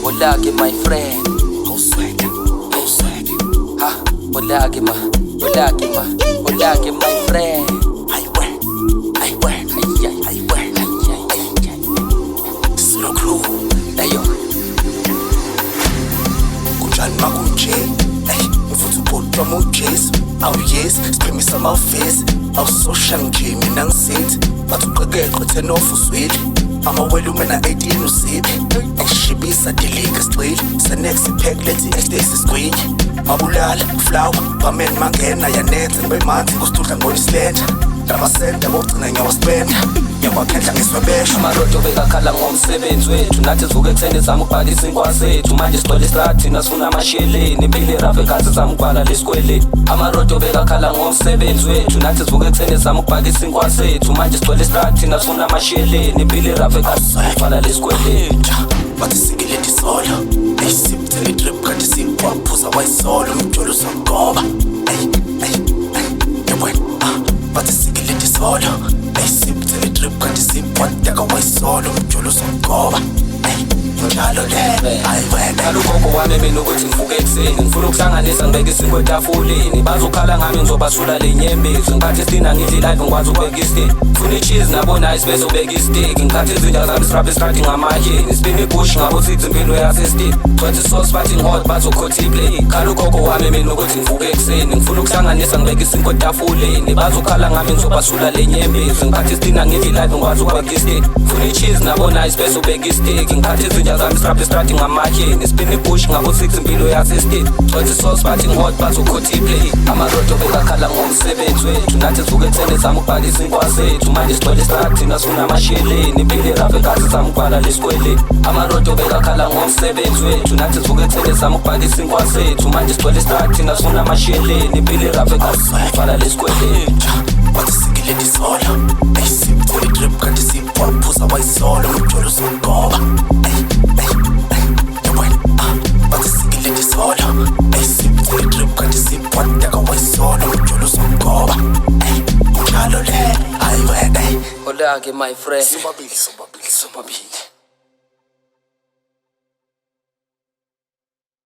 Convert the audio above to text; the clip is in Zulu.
Olake my friend, go swag, ha. Olake my friend. Zulu Krew, Ayo, kunjani makunje? Mfuthu ubhodwa mojesi. Awu yes, siqinisa amafesi. Awusosha nje mina ngisithi bathi uqeqeqe 10 off uswile. Amawele umena 18 usibe. Ayishibisa delika sigxile. Senext pack lethi ecstasy squeak. Mabulala flower bamen mangena yanethe bemanzi kusithudla ngonisilenda. Lamasenta bogcina nyawaspenda. Nyawakhedla ngiswebesha. amarodo bekakhala ngomsebenzi wethu nathi sivuke ekuseni zama ukubhala isinkwa sethu manje sigcwele istrathi nasifuna amasheleni impilo rafe kazi zama ukubhala lesikweleti amarodo bekakhala ngomsebenzi wethu nathi sivuke ekuseni zama ukubhala isinkwa sethu manje sigcwele istrathi nasifuna amasheleni impilo rafe kazi zama ukubhala lesikweleti bathi sikileti solo ayisipthele drip kanti simpaphuza wayisolo umjolo sogoba bathi sikileti solo ayisipthele drip kanti simpateka wayisolo umjolo sogoba Injalo Lento, ayiwena Kalukoko wami mina ukuthi ngivuke ekuseni ngifuna ukuhlanganisa ngibeke isinkwa etafuleni bazokhala ngami ngizobasula lenyembezi ngikhathi isina ngidli live ngikwazi ukubeka isiteak ngifuna icheese nabo nice bese ubeka isiteak ngikhathi izinja zami siraphe istrati ngamaheni spin ibush ngabo 6 impilo yasesteak 20 sauce bathi ngihot bazokhotha iplay kalukoko wami mina ukuthi ngivuke ekuseni ngifuna ukuhlanganisa ngibeke isinkwa etafuleni bazokhala ngami ngizobasula lenyembezi ngikhathi isina ngidli live ngikwazi ukubeka isiteak ngifuna icheese nabo nice bese ubeka isiteak ngikhathi izinja zami siraphe istrati ngamaheni spin ibush ngabo 6 impilo yasesteak 20 sauce bathi ngihot bazokhotha iplay amarodo bekakhala ngomsebenzi wethu nathi sivuke ekuseni zama ukubhala isinkwa sethu manje sigcwele istrathi nasifuna amasheleni impilo rafe kazi zama ukubhala lesikweleti amarodo bekakhala ngomsebenzi wethu nathi sivuke ekuseni zama ukubhala isinkwa sethu manje sigcwele istrathi nasifuna amasheleni impilo rafe kazi zama ukubhala lesikweleti bathi sikileti solo ayisipthele drip kanti simpaphuza wayisolo umjolo sogoba bathi sikileti solo ayisipthele drip kanti simpateka wayisolo umjolo sogoba Injalo Lento, ayiwena Olake my friend Sobabili